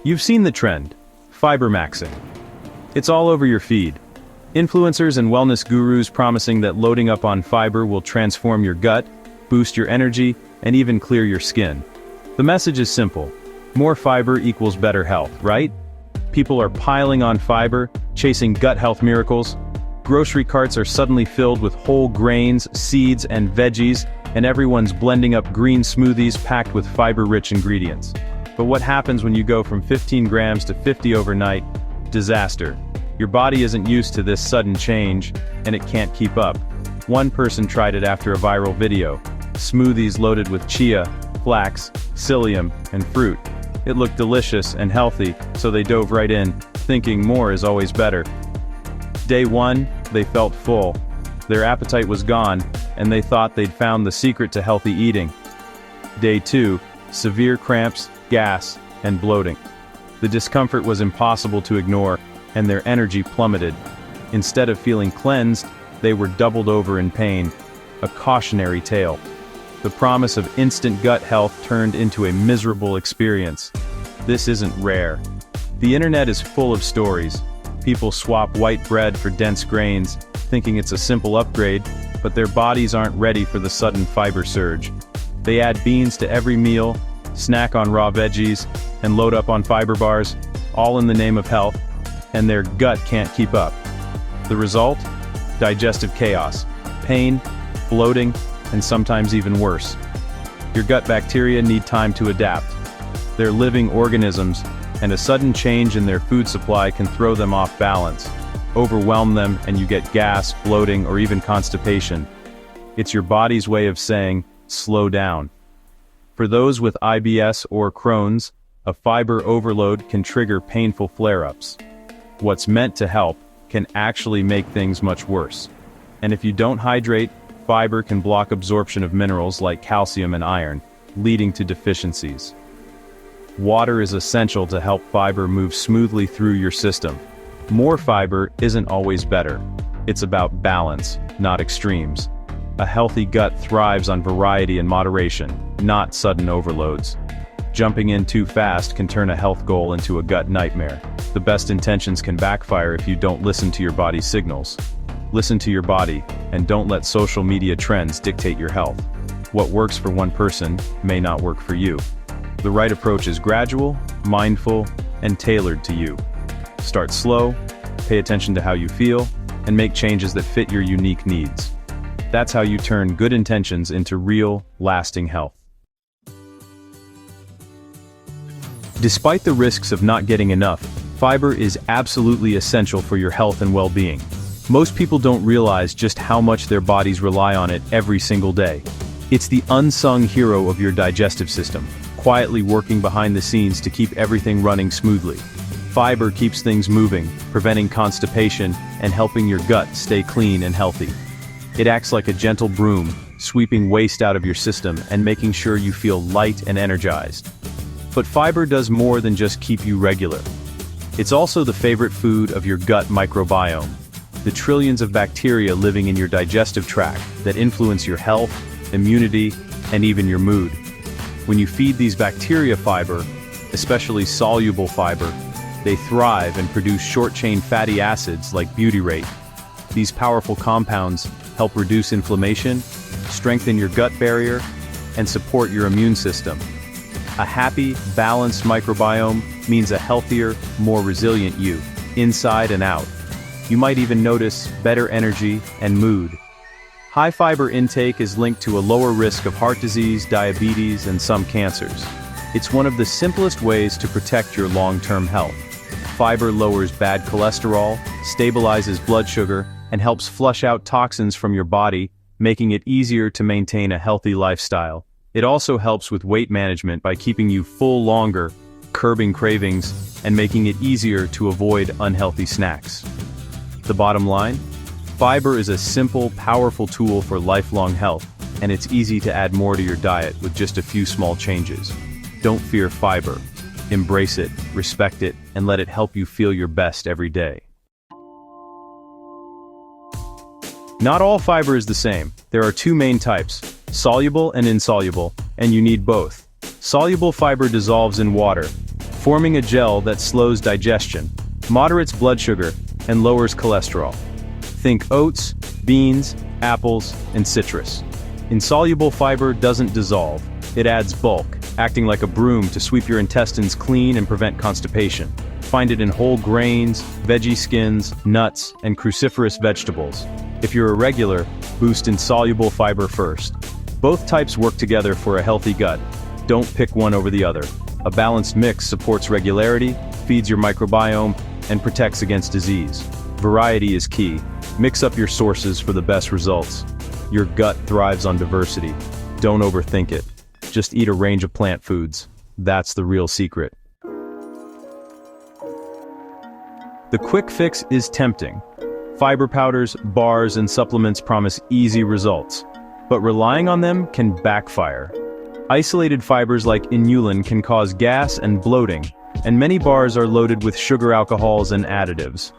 You've seen the trend, Fibremaxxing. It's all over your feed. Influencers and wellness gurus promising that loading up on fiber will transform your gut, boost your energy, and even clear your skin. The message is simple. More fiber equals better health, right? People are piling on fiber, chasing gut health miracles. Grocery carts are suddenly filled with whole grains, seeds, and veggies, and everyone's blending up green smoothies packed with fiber-rich ingredients. But what happens when you go from 15 grams to 50 overnight? Disaster. Your body isn't used to this sudden change, and it can't keep up. One person tried it after a viral video. Smoothies loaded with chia, flax, psyllium, and fruit. It looked delicious and healthy, so they dove right in, thinking more is always better. Day 1, they felt full. Their appetite was gone, and they thought they'd found the secret to healthy eating. Day 2, severe cramps, gas, and bloating. The discomfort was impossible to ignore, and their energy plummeted. Instead of feeling cleansed, they were doubled over in pain. A cautionary tale. The promise of instant gut health turned into a miserable experience. This isn't rare. The internet is full of stories. People swap white bread for dense grains, thinking it's a simple upgrade, but their bodies aren't ready for the sudden fiber surge. They add beans to every meal, snack on raw veggies, and load up on fiber bars, all in the name of health, and their gut can't keep up. The result? Digestive chaos, pain, bloating, and sometimes even worse. Your gut bacteria need time to adapt. They're living organisms, and a sudden change in their food supply can throw them off balance, overwhelm them, and you get gas, bloating, or even constipation. It's your body's way of saying, slow down. For those with IBS or Crohn's, a fiber overload can trigger painful flare-ups. What's meant to help can actually make things much worse. And if you don't hydrate, fiber can block absorption of minerals like calcium and iron, leading to deficiencies. Water is essential to help fiber move smoothly through your system. More fiber isn't always better. It's about balance, not extremes. A healthy gut thrives on variety and moderation, not sudden overloads. Jumping in too fast can turn a health goal into a gut nightmare. The best intentions can backfire if you don't listen to your body's signals. Listen to your body, and don't let social media trends dictate your health. What works for one person may not work for you. The right approach is gradual, mindful, and tailored to you. Start slow, pay attention to how you feel, and make changes that fit your unique needs. That's how you turn good intentions into real, lasting health. Despite the risks of not getting enough, fiber is absolutely essential for your health and well-being. Most people don't realize just how much their bodies rely on it every single day. It's the unsung hero of your digestive system, quietly working behind the scenes to keep everything running smoothly. Fiber keeps things moving, preventing constipation, and helping your gut stay clean and healthy. It acts like a gentle broom, sweeping waste out of your system and making sure you feel light and energized. But fiber does more than just keep you regular. It's also the favorite food of your gut microbiome, the trillions of bacteria living in your digestive tract that influence your health, immunity, and even your mood. When you feed these bacteria fiber, especially soluble fiber, they thrive and produce short-chain fatty acids like butyrate. These powerful compounds help reduce inflammation, strengthen your gut barrier, and support your immune system. A happy, balanced microbiome means a healthier, more resilient you, inside and out. You might even notice better energy and mood. High fiber intake is linked to a lower risk of heart disease, diabetes, and some cancers. It's one of the simplest ways to protect your long-term health. Fiber lowers bad cholesterol, stabilizes blood sugar, and helps flush out toxins from your body, making it easier to maintain a healthy lifestyle. It also helps with weight management by keeping you full longer, curbing cravings, and making it easier to avoid unhealthy snacks. The bottom line? Fiber is a simple, powerful tool for lifelong health, and it's easy to add more to your diet with just a few small changes. Don't fear fiber. Embrace it, respect it, and let it help you feel your best every day. Not all fiber is the same. There are two main types, soluble and insoluble, and you need both. Soluble fiber dissolves in water, forming a gel that slows digestion, moderates blood sugar, and lowers cholesterol. Think oats, beans, apples, and citrus. Insoluble fiber doesn't dissolve, it adds bulk, acting like a broom to sweep your intestines clean and prevent constipation. Find it in whole grains, veggie skins, nuts, and cruciferous vegetables. If you're irregular, boost insoluble fiber first. Both types work together for a healthy gut. Don't pick one over the other. A balanced mix supports regularity, feeds your microbiome, and protects against disease. Variety is key. Mix up your sources for the best results. Your gut thrives on diversity. Don't overthink it. Just eat a range of plant foods. That's the real secret. The quick fix is tempting. Fiber powders, bars, and supplements promise easy results, but relying on them can backfire. Isolated fibers like inulin can cause gas and bloating, and many bars are loaded with sugar alcohols and additives.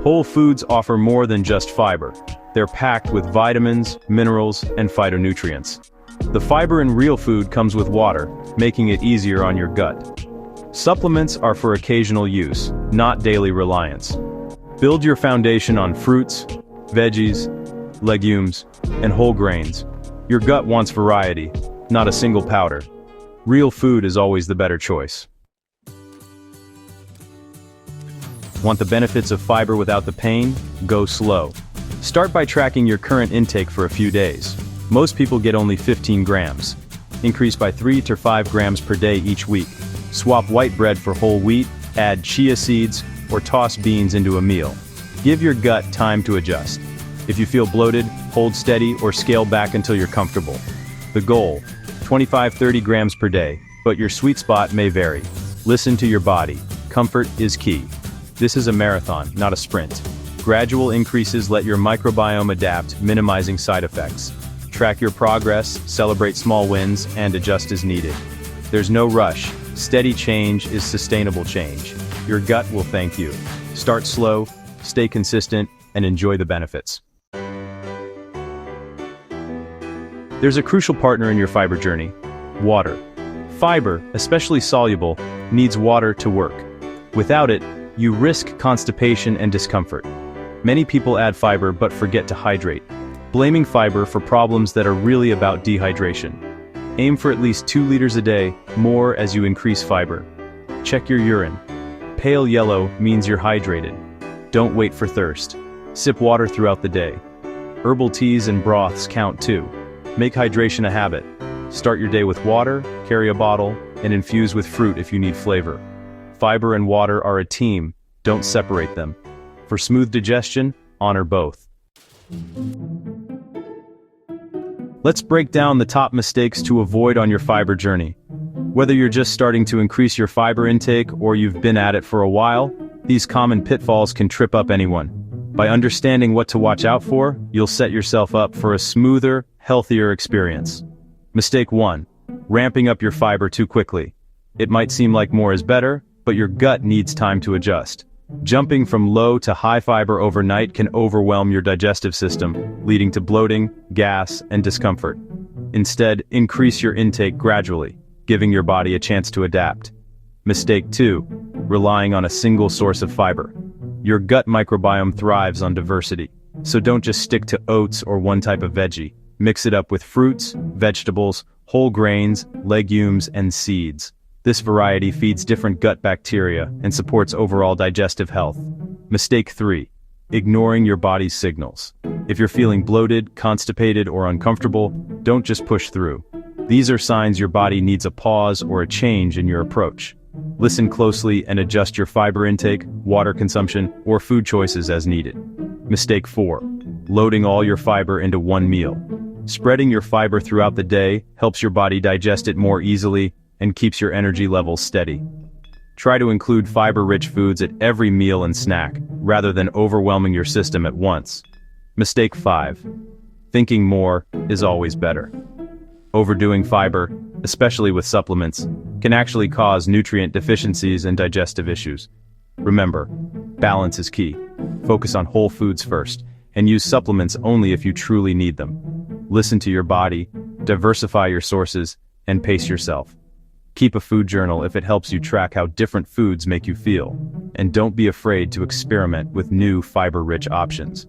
Whole foods offer more than just fiber. They're packed with vitamins, minerals, and phytonutrients. The fiber in real food comes with water, making it easier on your gut. Supplements are for occasional use, not daily reliance. Build your foundation on fruits, veggies, legumes, and whole grains. Your gut wants variety, not a single powder. Real food is always the better choice. Want the benefits of fiber without the pain? Go slow. Start by tracking your current intake for a few days. Most people get only 15 grams. Increase by 3 to 5 grams per day each week. Swap white bread for whole wheat, add chia seeds, or toss beans into a meal. Give your gut time to adjust. If you feel bloated, hold steady or scale back until you're comfortable. The goal, 25-30 grams per day, but your sweet spot may vary. Listen to your body. Comfort is key. This is a marathon, not a sprint. Gradual increases let your microbiome adapt, minimizing side effects. Track your progress, celebrate small wins, and adjust as needed. There's no rush. Steady change is sustainable change. Your gut will thank you. Start slow, stay consistent, and enjoy the benefits. There's a crucial partner in your fiber journey: water. Fiber, especially soluble, needs water to work. Without it, you risk constipation and discomfort. Many people add fiber but forget to hydrate, blaming fiber for problems that are really about dehydration. Aim for at least 2 liters a day, more as you increase fiber. Check your urine. Pale yellow means you're hydrated. Don't wait for thirst. Sip water throughout the day. Herbal teas and broths count too. Make hydration a habit. Start your day with water, carry a bottle, and infuse with fruit if you need flavor. Fiber and water are a team, don't separate them. For smooth digestion, honor both. Let's break down the top mistakes to avoid on your fiber journey. Whether you're just starting to increase your fiber intake or you've been at it for a while, these common pitfalls can trip up anyone. By understanding what to watch out for, you'll set yourself up for a smoother, healthier experience. Mistake 1. Ramping up your fiber too quickly. It might seem like more is better, but your gut needs time to adjust. Jumping from low to high fiber overnight can overwhelm your digestive system, leading to bloating, gas, and discomfort. Instead, increase your intake gradually, giving your body a chance to adapt. Mistake 2. Relying on a single source of fiber. Your gut microbiome thrives on diversity, so don't just stick to oats or one type of veggie. Mix it up with fruits, vegetables, whole grains, legumes, and seeds. This variety feeds different gut bacteria and supports overall digestive health. Mistake 3. Ignoring your body's signals. If you're feeling bloated, constipated, or uncomfortable, don't just push through. These are signs your body needs a pause or a change in your approach. Listen closely and adjust your fiber intake, water consumption, or food choices as needed. Mistake 4. Loading all your fiber into one meal. Spreading your fiber throughout the day helps your body digest it more easily and keeps your energy levels steady. Try to include fiber-rich foods at every meal and snack, rather than overwhelming your system at once. Mistake 5. Thinking more is always better. Overdoing fiber, especially with supplements, can actually cause nutrient deficiencies and digestive issues. Remember, balance is key. Focus on whole foods first, and use supplements only if you truly need them. Listen to your body, diversify your sources, and pace yourself. Keep a food journal if it helps you track how different foods make you feel. And don't be afraid to experiment with new fiber-rich options.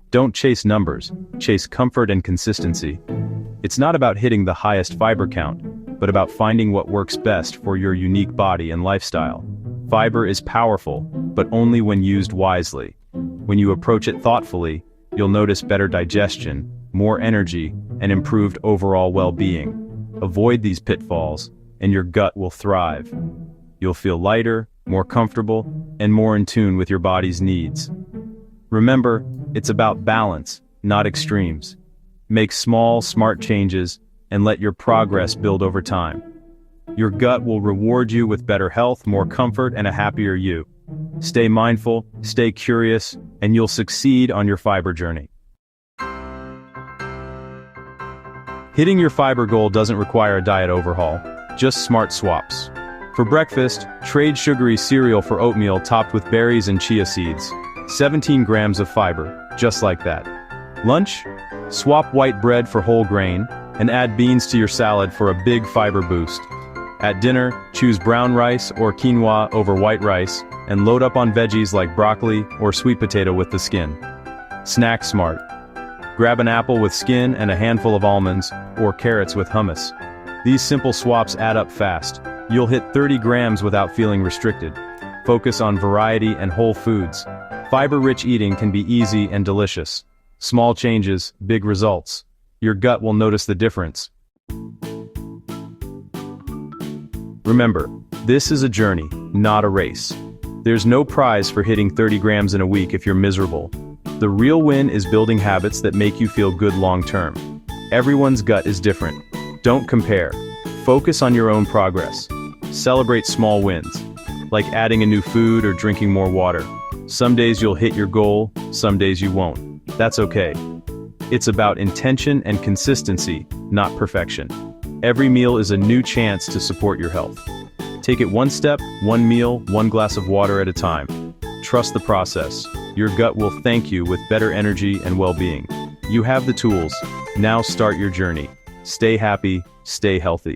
Don't chase numbers, chase comfort and consistency. It's not about hitting the highest fiber count, but about finding what works best for your unique body and lifestyle. Fiber is powerful, but only when used wisely. When you approach it thoughtfully, you'll notice better digestion, more energy, and improved overall well-being. Avoid these pitfalls, and your gut will thrive. You'll feel lighter, more comfortable, and more in tune with your body's needs. Remember, it's about balance, not extremes. Make small, smart changes, and let your progress build over time. Your gut will reward you with better health, more comfort, and a happier you. Stay mindful, stay curious, and you'll succeed on your fiber journey. Hitting your fiber goal doesn't require a diet overhaul, just smart swaps. For breakfast, trade sugary cereal for oatmeal topped with berries and chia seeds. 17 grams of fiber, just like that. Lunch? Swap white bread for whole grain, and add beans to your salad for a big fiber boost. At dinner, choose brown rice or quinoa over white rice, and load up on veggies like broccoli or sweet potato with the skin. Snack smart. Grab an apple with skin and a handful of almonds, or carrots with hummus. These simple swaps add up fast. You'll hit 30 grams without feeling restricted. Focus on variety and whole foods. Fiber-rich eating can be easy and delicious. Small changes, big results. Your gut will notice the difference. Remember, this is a journey, not a race. There's no prize for hitting 30 grams in a week if you're miserable. The real win is building habits that make you feel good long-term. Everyone's gut is different. Don't compare. Focus on your own progress. Celebrate small wins, like adding a new food or drinking more water. Some days you'll hit your goal, some days you won't. That's okay. It's about intention and consistency, not perfection. Every meal is a new chance to support your health. Take it one step, one meal, one glass of water at a time. Trust the process. Your gut will thank you with better energy and well-being. You have the tools. Now start your journey. Stay happy, stay healthy.